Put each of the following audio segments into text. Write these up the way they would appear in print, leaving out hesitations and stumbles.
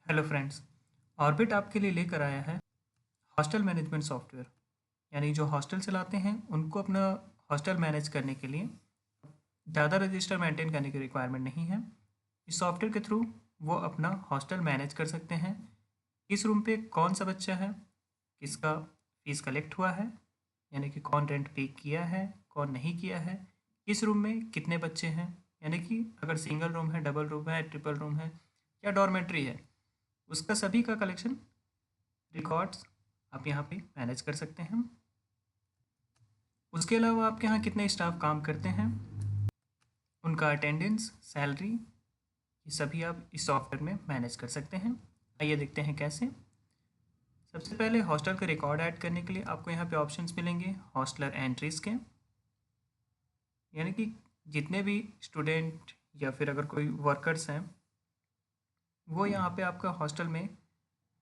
Hello friends. Orbit आपके लिए लेकर आया है हॉस्टल मैनेजमेंट सॉफ्टवेयर। यानी जो हॉस्टल चलाते हैं उनको अपना हॉस्टल मैनेज करने के लिए ज़्यादा रजिस्टर मेंटेन करने की रिक्वायरमेंट नहीं है। इस सॉफ्टवेयर के थ्रू वो अपना हॉस्टल मैनेज कर सकते हैं। किस रूम पे कौन सा बच्चा है, किसका फीस कलेक्ट हुआ है, यानी कि कौन रेंट पे किया है, कौन नहीं किया है, किस रूम में कितने बच्चे हैं, यानी कि अगर सिंगल रूम है, डबल रूम है, ट्रिपल रूम है या डॉर्मेट्री है, उसका सभी का कलेक्शन रिकॉर्ड्स आप यहाँ पे मैनेज कर सकते हैं। उसके अलावा आपके यहाँ कितने स्टाफ काम करते हैं, उनका अटेंडेंस, सैलरी, ये सभी आप इस सॉफ्टवेयर में मैनेज कर सकते हैं। आइए देखते हैं कैसे। सबसे पहले हॉस्टल का रिकॉर्ड ऐड करने के लिए आपको यहाँ पे ऑप्शंस मिलेंगे हॉस्टलर एंट्रीज के, यानी कि जितने भी स्टूडेंट या फिर अगर कोई वर्कर्स हैं वो यहाँ पे आपका हॉस्टल में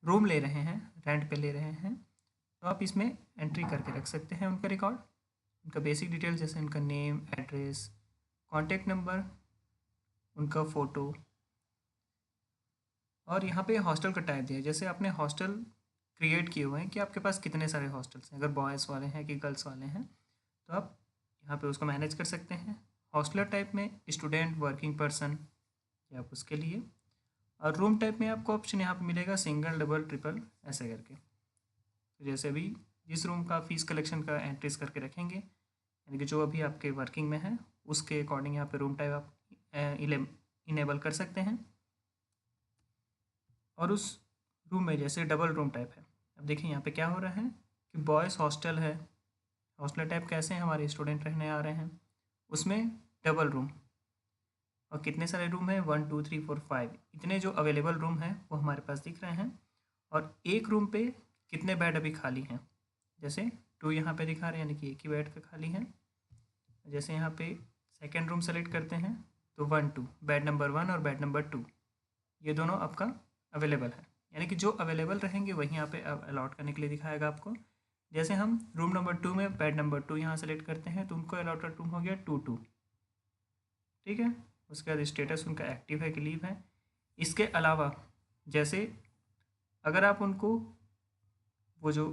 रूम ले रहे हैं, रेंट पे ले रहे हैं, तो आप इसमें एंट्री करके रख सकते हैं उनका रिकॉर्ड, उनका बेसिक डिटेल जैसे उनका नेम, एड्रेस, कॉन्टैक्ट नंबर, उनका फ़ोटो, और यहाँ पे हॉस्टल का टाइप दिया है। जैसे आपने हॉस्टल क्रिएट किए हुए हैं कि आपके पास कितने सारे हॉस्टल्स हैं, अगर बॉयज़ वाले हैं कि गर्ल्स वाले हैं, तो आप यहाँ पे उसको मैनेज कर सकते हैं। हॉस्टलर टाइप में स्टूडेंट, वर्किंग पर्सन, या आप उसके लिए, और रूम टाइप में आपको ऑप्शन यहाँ पे मिलेगा सिंगल, डबल, ट्रिपल, ऐसे करके। तो जैसे अभी जिस रूम का फ़ीस कलेक्शन का एंट्रीज करके रखेंगे, यानी कि जो अभी आपके वर्किंग में है उसके अकॉर्डिंग यहाँ पे रूम टाइप आप इनेबल कर सकते हैं। और उस रूम में जैसे डबल रूम टाइप है, अब देखिए यहाँ पे क्या हो रहा है कि बॉयज़ हॉस्टल है, हॉस्टल टाइप कैसे हैं, हमारे स्टूडेंट रहने आ रहे हैं, उसमें डबल रूम, और कितने सारे रूम हैं, 1 2 3 4 5, इतने जो अवेलेबल रूम हैं वो हमारे पास दिख रहे हैं। और एक रूम पे कितने बेड अभी खाली हैं, जैसे 2 यहाँ पे दिखा रहे हैं, यानी कि एक ही बेड का खाली है। जैसे यहाँ पे सेकेंड रूम सेलेक्ट करते हैं तो 1 2, बेड नंबर 1 और बेड नंबर 2, ये दोनों आपका अवेलेबल है, यानी कि जो अवेलेबल रहेंगे वही यहाँ पे अलॉट करने के लिए दिखाएगा आपको। जैसे हम रूम नंबर 2 में बेड नंबर 2 यहाँ सेलेक्ट करते हैं तो उनको अलॉटेड रूम हो गया 2 2, ठीक है। उसके बाद स्टेटस उनका एक्टिव है कि लीव है। इसके अलावा जैसे अगर आप उनको, वो जो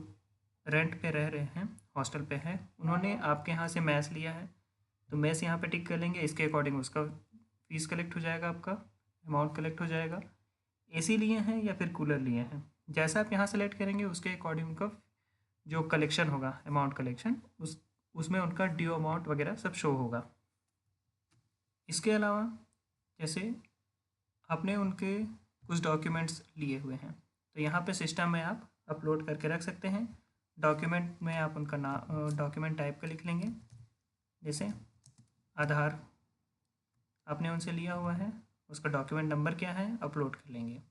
रेंट पे रह रहे हैं, हॉस्टल पे हैं, उन्होंने आपके यहाँ से मैस लिया है तो मैस यहाँ पे टिक कर लेंगे, इसके अकॉर्डिंग उसका फीस कलेक्ट हो जाएगा, आपका अमाउंट कलेक्ट हो जाएगा। एसी लिए हैं या फिर कूलर लिए हैं, जैसा आप यहाँ सेलेक्ट करेंगे उसके अकॉर्डिंग उनका जो कलेक्शन होगा, अमाउंट कलेक्शन, उसमें उनका ड्यू अमाउंट वगैरह सब शो होगा। इसके अलावा जैसे आपने उनके कुछ डॉक्यूमेंट्स लिए हुए हैं तो यहाँ पे सिस्टम में आप अपलोड करके रख सकते हैं। डॉक्यूमेंट में आप उनका नाम, डॉक्यूमेंट टाइप का लिख लेंगे, जैसे आधार आपने उनसे लिया हुआ है, उसका डॉक्यूमेंट नंबर क्या है अपलोड कर लेंगे।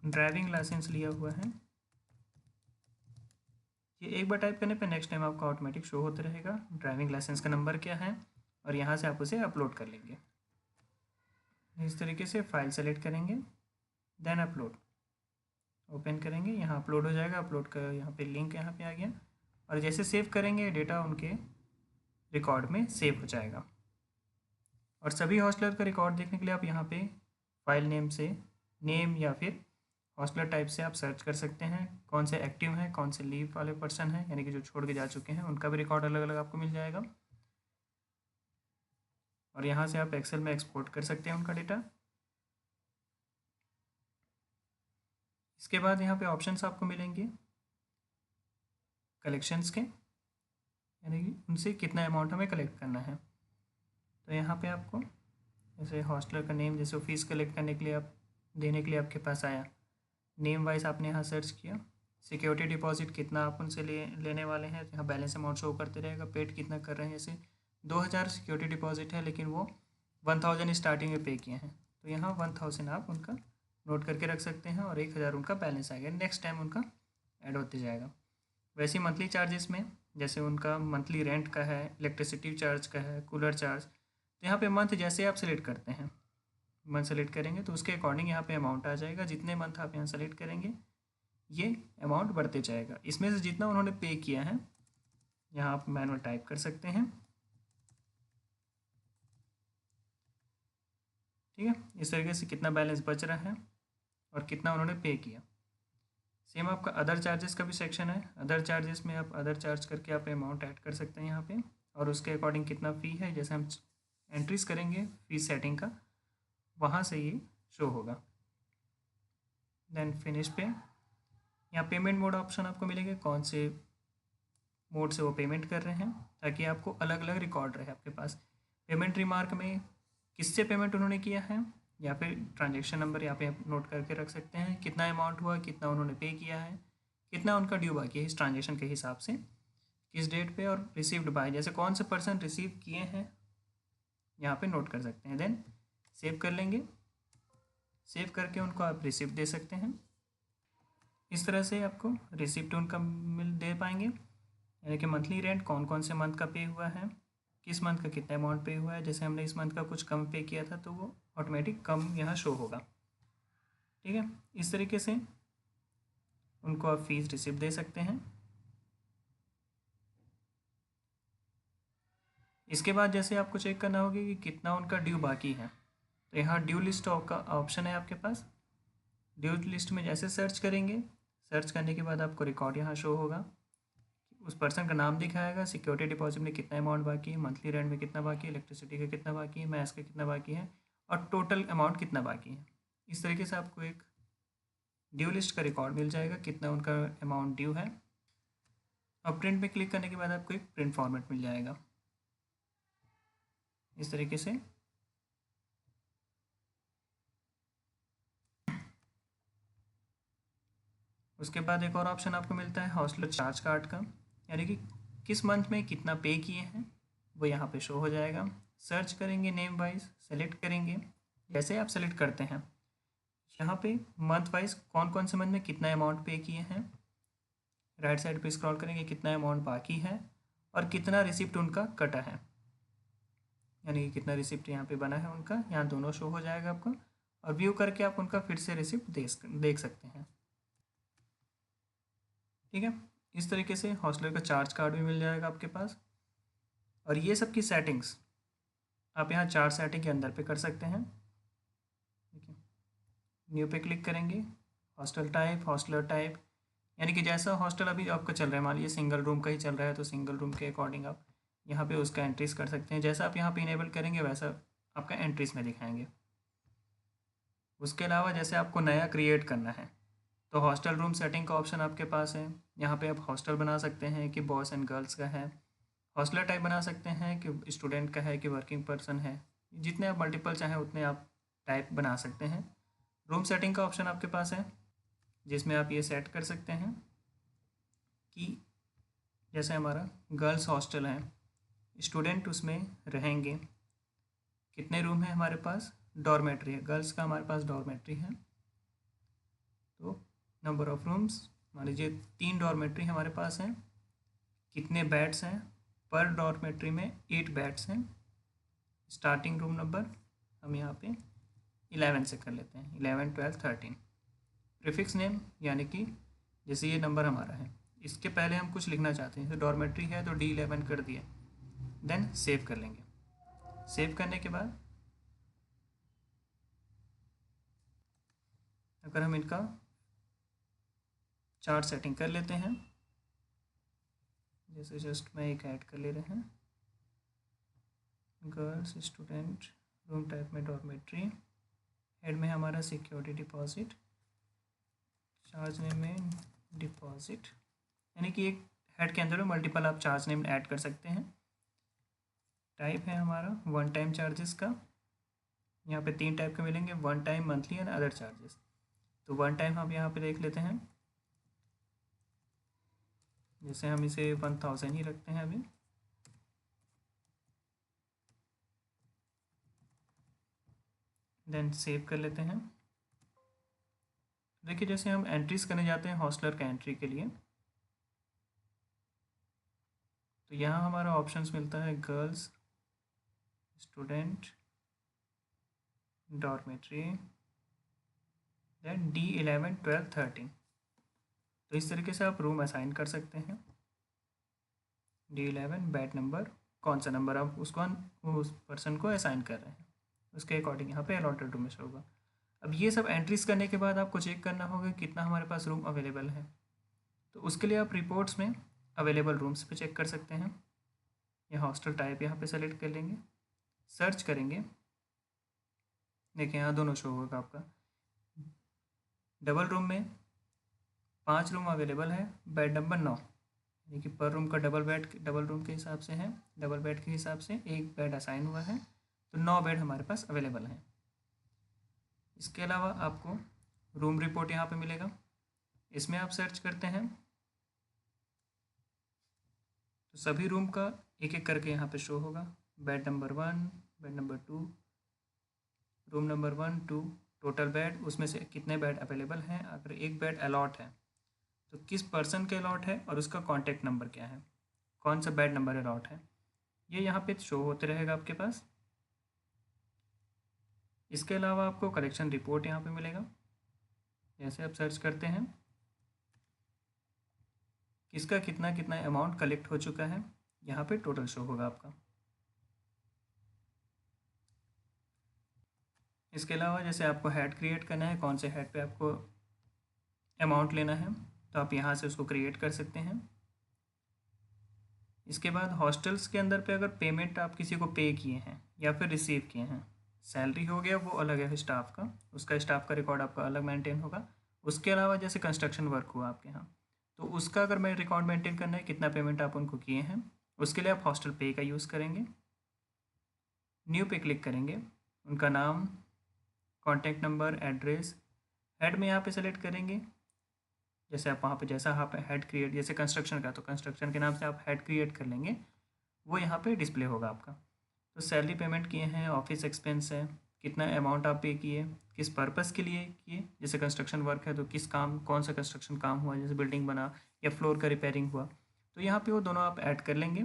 ड्राइविंग लाइसेंस लिया हुआ है, ये एक बार टाइप करने पे नेक्स्ट टाइम आपका ऑटोमेटिक शो होता रहेगा ड्राइविंग लाइसेंस का नंबर क्या है, और यहाँ से आप उसे अपलोड कर लेंगे। इस तरीके से फाइल सेलेक्ट करेंगे, देन अपलोड, ओपन करेंगे, यहाँ अपलोड हो जाएगा, अपलोड का यहाँ पे लिंक यहाँ पे आ गया, और जैसे सेव करेंगे डेटा उनके रिकॉर्ड में सेव हो जाएगा। और सभी हॉस्टलर का रिकॉर्ड देखने के लिए आप यहाँ पे फाइल नेम से नेम या फिर हॉस्टलर टाइप से आप सर्च कर सकते हैं, कौन से एक्टिव हैं, कौन से लीव वाले पर्सन हैं, यानी कि जो छोड़ के जा चुके हैं उनका भी रिकॉर्ड अलग अलग आपको मिल जाएगा। और यहाँ से आप एक्सेल में एक्सपोर्ट कर सकते हैं उनका डेटा। इसके बाद यहाँ पे ऑप्शंस आपको मिलेंगे कलेक्शंस के, यानी कि उनसे कितना अमाउंट हमें कलेक्ट करना है। तो यहाँ पे आपको जैसे हॉस्टलर का नेम, जैसे फीस कलेक्ट करने के लिए आप देने के लिए आपके पास आया, नेम वाइज आपने यहाँ सर्च किया। सिक्योरिटी डिपॉजिट कितना आप उनसे लेने वाले हैं, यहाँ बैलेंस अमाउंट शो करते रहेगा। पेड कितना कर रहे हैं, जैसे 2000 सिक्योरिटी डिपॉजिट है लेकिन वो 1000 स्टार्टिंग में पे किए हैं, तो यहाँ 1000 आप उनका नोट करके रख सकते हैं, और 1000 उनका बैलेंस आएगा, नेक्स्ट टाइम उनका ऐड होते जाएगा। वैसे मंथली चार्जेस में जैसे उनका मंथली रेंट का है, इलेक्ट्रिसिटी चार्ज का है, कूलर चार्ज, तो यहाँ पे मंथ जैसे आप सेलेक्ट करते हैं, मंथ सेलेक्ट करेंगे तो उसके अकॉर्डिंग यहाँ पे अमाउंट आ जाएगा। जितने मंथ आप यहाँ सेलेक्ट करेंगे ये अमाउंट बढ़ते जाएगा, इसमें से जितना उन्होंने पे किया है यहाँ आप मैनुअल टाइप कर सकते हैं। ठीक है। इस तरीके से कितना बैलेंस बच रहा है और कितना उन्होंने पे किया। सेम आपका अदर चार्जेस का भी सेक्शन है। अदर चार्जेस में आप अदर चार्ज करके आप अमाउंट ऐड कर सकते हैं यहाँ पे, और उसके अकॉर्डिंग कितना फ़ी है, जैसे हम एंट्रीज करेंगे फीस सेटिंग का, वहाँ से ये शो होगा। देन फिनिश पे यहाँ पेमेंट मोड ऑप्शन आपको मिलेगा, कौन से मोड से वो पेमेंट कर रहे हैं, ताकि आपको अलग अलग रिकॉर्ड रहे आपके पास। पेमेंट रिमार्क में किससे पेमेंट उन्होंने किया है, या फिर ट्रांजैक्शन नंबर यहाँ पे आप नोट करके रख सकते हैं, कितना अमाउंट हुआ, कितना उन्होंने पे किया है, कितना उनका ड्यू बाकी है इस ट्रांजैक्शन के हिसाब से, किस डेट पे, और रिसीव्ड बाय, जैसे कौन से पर्सन रिसीव किए हैं यहाँ पे नोट कर सकते हैं। देन सेव कर लेंगे। सेव करके उनको आप रिसिप्ट दे सकते हैं। इस तरह से आपको रिसिप्ट उनका दे पाएंगे, यानी कि मंथली रेंट कौन कौन से मंथ का पे हुआ है, किस मंथ का कितना अमाउंट पे हुआ है। जैसे हमने इस मंथ का कुछ कम पे किया था तो वो ऑटोमेटिक कम यहाँ शो होगा। ठीक है, इस तरीके से उनको आप फीस रिसिप्ट दे सकते हैं। इसके बाद जैसे आपको चेक करना होगा कि कितना उनका ड्यू बाकी है, तो यहाँ ड्यू लिस्ट का ऑप्शन है आपके पास। ड्यू लिस्ट में जैसे सर्च करेंगे, सर्च करने के बाद आपको रिकॉर्ड यहाँ शो होगा, उस पर्सन का नाम दिखाएगा, सिक्योरिटी डिपॉजिट में कितना अमाउंट बाकी है, मंथली रेंट में कितना बाकी है, इलेक्ट्रिसिटी का कितना बाकी है, मैस का कितना बाकी है, और टोटल अमाउंट कितना बाकी है। इस तरीके से आपको एक ड्यू लिस्ट का रिकॉर्ड मिल जाएगा, कितना उनका अमाउंट ड्यू है। और प्रिंट में क्लिक करने के बाद आपको एक प्रिंट फॉर्मेट मिल जाएगा इस तरीके से। उसके बाद एक और ऑप्शन आपको मिलता है हॉस्टलर चार्ज कार्ड का, यानी कि किस मंथ में कितना पे किए हैं वो यहाँ पे शो हो जाएगा। सर्च करेंगे नेम वाइज, सेलेक्ट करेंगे, जैसे आप सेलेक्ट करते हैं यहाँ पे मंथ वाइज कौन कौन से मंथ में कितना अमाउंट पे किए हैं, राइट साइड पे स्क्रॉल करेंगे कितना अमाउंट बाकी है और कितना रिसिप्ट उनका कटा है, यानी कि कितना रिसिप्ट यहाँ पे बना है उनका, यहाँ दोनों शो हो जाएगा आपको। और व्यू करके आप उनका फिर से रिसिप्ट देख सकते हैं। ठीक है, इस तरीके से हॉस्टलर का चार्ज कार्ड भी मिल जाएगा आपके पास। और ये सब की सेटिंग्स आप यहाँ चार्ज सेटिंग के अंदर पे कर सकते हैं। ठीक है, न्यू पे क्लिक करेंगे, हॉस्टल टाइप, हॉस्टलर टाइप, यानी कि जैसा हॉस्टल अभी आपका चल रहा है, मान लीजिए सिंगल रूम का ही चल रहा है तो सिंगल रूम के अकॉर्डिंग आप यहाँ पे उसका एंट्रीज कर सकते हैं। जैसा आप यहाँ पे इनेबल करेंगे वैसा आपका एंट्रीज में दिखाएंगे। उसके अलावा जैसे आपको नया क्रिएट करना है तो हॉस्टल रूम सेटिंग का ऑप्शन आपके पास है। यहाँ पे आप हॉस्टल बना सकते हैं कि बॉयज़ एंड गर्ल्स का है, हॉस्टलर टाइप बना सकते हैं कि स्टूडेंट का है कि वर्किंग पर्सन है, जितने आप मल्टीपल चाहें उतने आप टाइप बना सकते हैं। रूम सेटिंग का ऑप्शन आपके पास है जिसमें आप ये सेट कर सकते हैं कि जैसे हमारा गर्ल्स हॉस्टल है, स्टूडेंट उसमें रहेंगे, कितने रूम है हमारे पास, डॉर्मेट्री है, गर्ल्स का हमारे पास डॉर्मेट्री है तो नंबर ऑफ़ रूम्स मान लीजिए 3 डॉर्मेट्री हमारे पास हैं, कितने बेड्स हैं, पर डॉर्मेट्री में 8 बेड्स हैं। स्टार्टिंग रूम नंबर हम यहाँ पे 11 से कर लेते हैं, 11, 12, 13। प्रीफिक्स नेम यानी कि जैसे ये नंबर हमारा है, इसके पहले हम कुछ लिखना चाहते हैं, तो डॉर्मेट्री है तो D11 कर दिया। देन सेव कर लेंगे। सेव करने के बाद अगर हम इनका चार्ट सेटिंग कर लेते हैं, जैसे जस्ट मैं एक ऐड कर ले रहे हैं, गर्ल्स स्टूडेंट, रूम टाइप में डॉर्मेट्री, हेड में हमारा सिक्योरिटी डिपॉजिट, चार्ज नेम में डिपॉजिट, यानी कि एक हेड के अंदर में मल्टीपल आप चार्ज नेम ऐड कर सकते हैं। टाइप है हमारा वन टाइम चार्जेस का, यहाँ पे 3 टाइप के मिलेंगे, one time, monthly and other charges. तो वन टाइम हम यहाँ पे देख लेते हैं, जैसे हम इसे 1000 ही रखते हैं अभी। देन सेव कर लेते हैं। देखिए जैसे हम एंट्रीज करने जाते हैं हॉस्टलर का एंट्री के लिए, तो यहाँ हमारा ऑप्शंस मिलता है girls, student, dormitory, then D11, 12, 13। तो इस तरीके से आप रूम असाइन कर सकते हैं। D11 बेड नंबर, कौन सा नंबर आप उसको उस पर्सन को असाइन कर रहे हैं। उसके अकॉर्डिंग यहाँ पे अलॉटेड रूम में शो होगा। अब ये सब एंट्रीज करने के बाद आपको चेक करना होगा कितना हमारे पास रूम अवेलेबल है। तो उसके लिए आप रिपोर्ट्स में अवेलेबल रूम्स पे चेक कर सकते हैं। ये हॉस्टल टाइप यहाँ पे सेलेक्ट कर लेंगे, सर्च करेंगे। देखिए यहाँ दोनों शो होगा आपका। डबल रूम में 5 रूम अवेलेबल है, बेड नंबर 9, यानी कि पर रूम का डबल रूम के हिसाब से है, डबल बेड के हिसाब से एक बेड असाइन हुआ है, तो 9 बेड हमारे पास अवेलेबल हैं। इसके अलावा आपको रूम रिपोर्ट यहाँ पे मिलेगा, इसमें आप सर्च करते हैं तो सभी रूम का एक एक करके यहाँ पे शो होगा। Bed number 1, bed number 2, room number 1, 2, total bed, उसमें से कितने बेड अवेलेबल हैं। अगर एक बेड अलॉट है तो किस पर्सन के अलॉट है और उसका कॉन्टैक्ट नंबर क्या है, कौन सा बेड नंबर अलॉट है, ये यहाँ पे शो होते रहेगा आपके पास। इसके अलावा आपको कलेक्शन रिपोर्ट यहाँ पे मिलेगा। जैसे आप सर्च करते हैं किसका कितना कितना अमाउंट कलेक्ट हो चुका है, यहाँ पे टोटल शो होगा आपका। इसके अलावा जैसे आपको हेड क्रिएट करना है, कौन से हेड पे आपको अमाउंट लेना है, तो आप यहाँ से उसको क्रिएट कर सकते हैं। इसके बाद हॉस्टल्स के अंदर पे अगर पेमेंट आप किसी को पे किए हैं या फिर रिसीव किए हैं, सैलरी हो गया वो अलग है स्टाफ का, उसका स्टाफ का रिकॉर्ड आपका अलग मेंटेन होगा। उसके अलावा जैसे कंस्ट्रक्शन वर्क हुआ आपके यहाँ, तो उसका अगर मैं रिकॉर्ड मेंटेन करना है कितना पेमेंट आप उनको किए हैं, उसके लिए आप हॉस्टल पे का यूज़ करेंगे। न्यू पे क्लिक करेंगे, उनका नाम, कॉन्टैक्ट नंबर, एड्रेस, हेड में यहाँ पे सेलेक्ट करेंगे। जैसे आप वहाँ पे जैसा आप हेड क्रिएट, जैसे कंस्ट्रक्शन का तो कंस्ट्रक्शन के नाम से आप हेड क्रिएट कर लेंगे, वो यहाँ पे डिस्प्ले होगा आपका। तो सैलरी पेमेंट किए हैं, ऑफिस एक्सपेंस है, कितना अमाउंट आप पे किए, किस पर्पस के लिए किए, जैसे कंस्ट्रक्शन वर्क है तो किस काम, कौन सा कंस्ट्रक्शन काम हुआ, जैसे बिल्डिंग बना या फ्लोर का रिपेयरिंग हुआ, तो यहाँ पे वो दोनों आप ऐड कर लेंगे।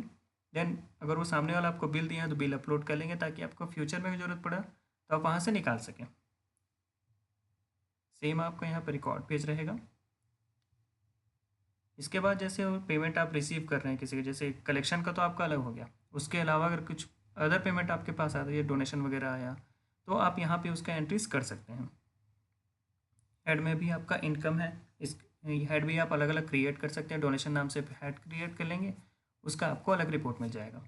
देन अगर वो सामने वाला आपको बिल दिया है तो बिल अपलोड कर लेंगे, ताकि आपको फ्यूचर में ज़रूरत पड़ा तो आप वहाँ से निकाल सकें। सेम आपको यहाँ पर रिकॉर्ड पेज रहेगा। इसके बाद जैसे पेमेंट आप रिसीव कर रहे हैं किसी के, जैसे कलेक्शन का तो आपका अलग हो गया, उसके अलावा अगर कुछ अदर पेमेंट आपके पास आ रही है, डोनेशन वगैरह आया, तो आप यहाँ पे उसका एंट्रीज कर सकते हैं। हेड में भी आपका इनकम है, इस हेड भी आप अलग अलग क्रिएट कर सकते हैं। डोनेशन नाम से हेड क्रिएट कर लेंगे, उसका आपको अलग रिपोर्ट मिल जाएगा।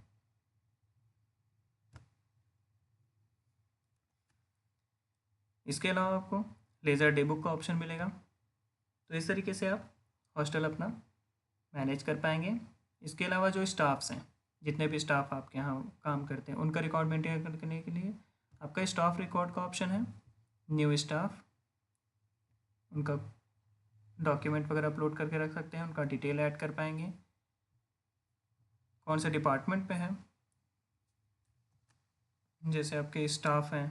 इसके अलावा आपको लेज़र डे बुक का ऑप्शन मिलेगा। तो इस तरीके से आप हॉस्टल अपना मैनेज कर पाएंगे। इसके अलावा जो स्टाफ्स हैं, जितने भी स्टाफ आपके यहाँ काम करते हैं, उनका रिकॉर्ड मेंटेन करने के लिए आपका स्टाफ रिकॉर्ड का ऑप्शन है। न्यू स्टाफ, उनका डॉक्यूमेंट वगैरह अपलोड करके रख सकते हैं, उनका डिटेल ऐड कर पाएंगे, कौन से डिपार्टमेंट पे है, जैसे आपके स्टाफ हैं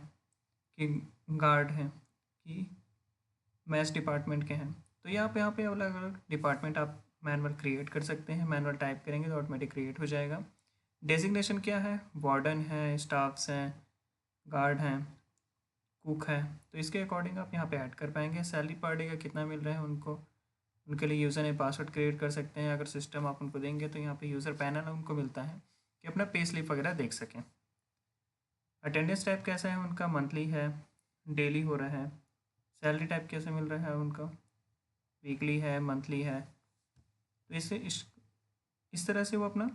कि गार्ड हैं कि मैथ्स डिपार्टमेंट के हैं, तो यहाँ पे अलग अलग डिपार्टमेंट आप मैनुअल क्रिएट कर सकते हैं। मैनुअल टाइप करेंगे तो ऑटोमेटिक क्रिएट हो जाएगा। डेजिग्नेशन क्या है, वार्डन है, स्टाफ्स हैं, गार्ड हैं, कुक है, तो इसके अकॉर्डिंग आप यहाँ पे ऐड कर पाएंगे। सैलरी पर डे का कितना मिल रहा है उनको, उनके लिए यूज़र ने पासवर्ड क्रिएट कर सकते हैं। अगर सिस्टम आप उनको देंगे तो यहाँ पे यूज़र पैनल उनको मिलता है कि अपना पे स्लिप वगैरह देख सकें। अटेंडेंस टाइप कैसा है उनका, मंथली है, डेली हो रहा है। सैलरी टाइप कैसे मिल रहा है उनका, वीकली है, मंथली है। तो इससे इस तरह से वो अपना,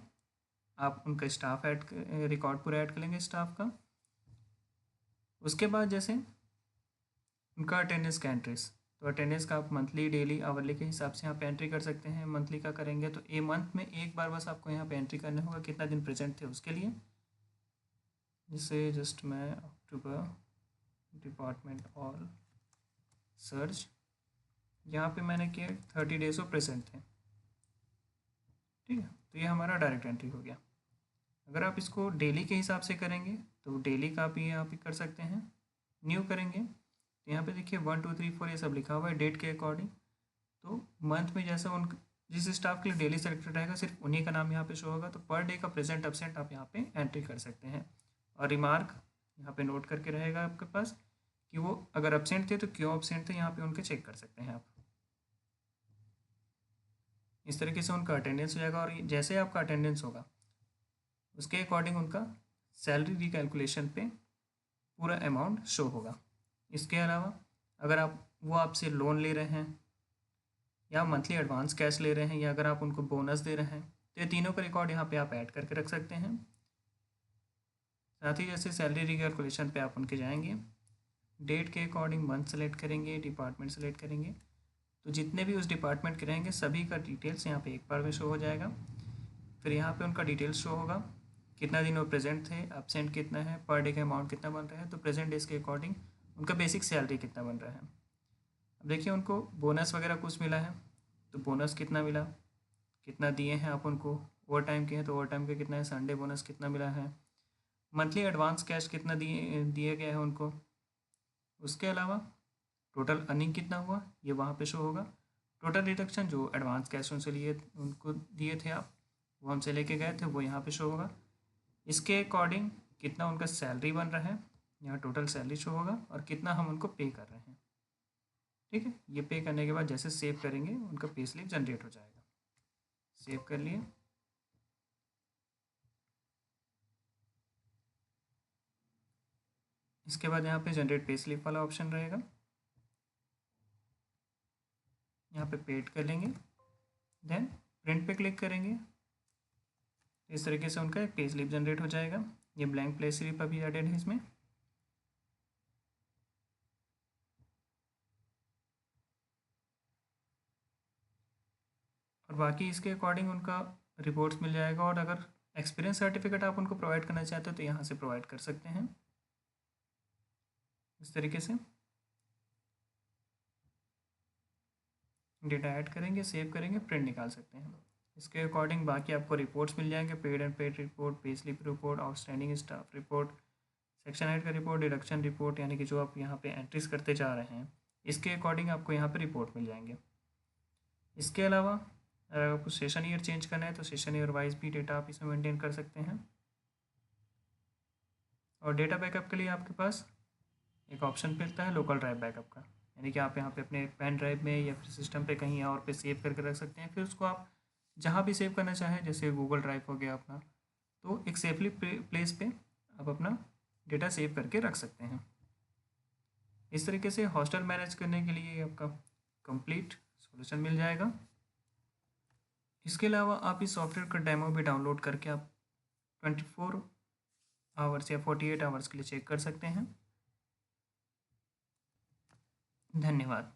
आप उनका स्टाफ ऐड, रिकॉर्ड पूरा ऐड कर लेंगे स्टाफ का। उसके बाद जैसे उनका अटेंडेंस का एंट्रीज, तो अटेंडेंस का आप मंथली, डेली, आवरली के हिसाब से यहाँ पे एंट्री कर सकते हैं। मंथली का करेंगे तो ए मंथ में एक बार बस आपको यहाँ पे एंट्री करना होगा कितना दिन प्रेजेंट थे उसके लिए। जिससे जस्ट मैं अक्टूबर, डिपार्टमेंट ऑल, सर्च, यहाँ पे मैंने किया 30 डेज ऑफ प्रेजेंट थे। ठीक है, तो ये हमारा डायरेक्ट एंट्री हो गया। अगर आप इसको डेली के हिसाब से करेंगे तो डेली का भी यहाँ पे कर सकते हैं। न्यू करेंगे तो यहाँ पे देखिए 1 2 3 4 ये सब लिखा हुआ है डेट के अकॉर्डिंग। तो मंथ में जैसा उन जिस स्टाफ के लिए डेली सेलेक्टेड रहेगा सिर्फ उन्हीं का नाम यहाँ पे शो होगा, तो पर डे का प्रेजेंट एब्सेंट आप यहाँ पे एंट्री कर सकते हैं। और रिमार्क यहाँ पे नोट करके रहेगा आपके पास कि वो अगर एब्सेंट थे तो क्यों एब्सेंट थे, यहाँ पे उनके चेक कर सकते हैं आप। इस तरीके से उनका अटेंडेंस हो जाएगा, और जैसे आपका अटेंडेंस होगा उसके अकॉर्डिंग उनका सैलरी रिकैलकुलेशन पे पूरा अमाउंट शो होगा। इसके अलावा अगर वो आपसे लोन ले रहे हैं या मंथली एडवांस कैश ले रहे हैं या अगर आप उनको बोनस दे रहे हैं तो ये तीनों का रिकॉर्ड यहाँ पे आप ऐड करके रख सकते हैं। साथ ही जैसे सैलरी रिकैलकुलेशन पे आप उनके जाएंगे, डेट के अकॉर्डिंग मंथ सेलेक्ट करेंगे, डिपार्टमेंट सेलेक्ट करेंगे, तो जितने भी उस डिपार्टमेंट के रहेंगे सभी का डिटेल्स यहाँ पे एक बार में शो हो जाएगा। फिर यहाँ पे उनका डिटेल्स शो होगा, कितना दिन वो प्रेजेंट थे, एब्सेंट कितना है, पर डे का अमाउंट कितना बन रहा है, तो प्रेजेंट डेज के अकॉर्डिंग उनका बेसिक सैलरी कितना बन रहा है। अब देखिए उनको बोनस वगैरह कुछ मिला है तो बोनस कितना मिला, कितना दिए हैं आप उनको, ओवर टाइम के हैं तो ओवर टाइम का कितना है, संडे बोनस कितना मिला है, मंथली एडवांस कैश कितना दिए गए हैं उनको। उसके अलावा टोटल अर्निंग कितना हुआ ये वहाँ पे शो होगा। टोटल डिडक्शन जो एडवांस कैश उनसे लिए उनको दिए थे आप, वो हमसे लेके गए थे, वो यहाँ पे शो होगा। इसके अकॉर्डिंग कितना उनका सैलरी बन रहा है, यहाँ टोटल सैलरी शो होगा, और कितना हम उनको पे कर रहे हैं। ठीक है, ये पे करने के बाद जैसे सेव करेंगे उनका पे स्लिप जनरेट हो जाएगा। सेव कर लिए। इसके बाद यहाँ पे जनरेट पे स्लिप वाला ऑप्शन रहेगा, यहाँ पे पेड कर लेंगे, देन प्रिंट पे क्लिक करेंगे। इस तरीके से उनका एक पे स्लिप जनरेट हो जाएगा। ये ब्लैंक पे स्लिप अभी एडेड है इसमें। और बाकी इसके अकॉर्डिंग उनका रिपोर्ट्स मिल जाएगा, और अगर एक्सपीरियंस सर्टिफिकेट आप उनको प्रोवाइड करना चाहते हो तो यहाँ से प्रोवाइड कर सकते हैं इस तरीके से। डेटा ऐड करेंगे, सेव करेंगे, प्रिंट निकाल सकते हैं। इसके अकॉर्डिंग बाकी आपको रिपोर्ट्स मिल जाएंगे, paid and paid report, pay slip report, outstanding staff report, section head का रिपोर्ट, डिडक्शन रिपोर्ट, यानी कि जो आप यहाँ पे एंट्रीज करते जा रहे हैं इसके अकॉर्डिंग आपको यहाँ पे रिपोर्ट मिल जाएंगे। इसके अलावा अगर आपको सेशन ईयर चेंज करना है तो सेशन ईयर वाइज भी डेटा आप इसमें मेंटेन कर सकते हैं। और डेटा बैकअप के लिए आपके पास एक ऑप्शन मिलता है लोकल ड्राइव बैकअप का, यानी कि आप यहाँ पे अपने पेन ड्राइव में या फिर सिस्टम पे कहीं और पे सेव करके रख सकते हैं। फिर उसको आप जहाँ भी सेव करना चाहें, जैसे गूगल ड्राइव हो गया अपना, तो एक सेफली प्लेस पे आप अपना डेटा सेव करके रख सकते हैं। इस तरीके से हॉस्टल मैनेज करने के लिए आपका कंप्लीट सॉल्यूशन मिल जाएगा। इसके अलावा आप इस सॉफ्टवेयर का डेमो भी डाउनलोड करके आप 24 आवर्स या 48 आवर्स के लिए चेक कर सकते हैं। धन्यवाद।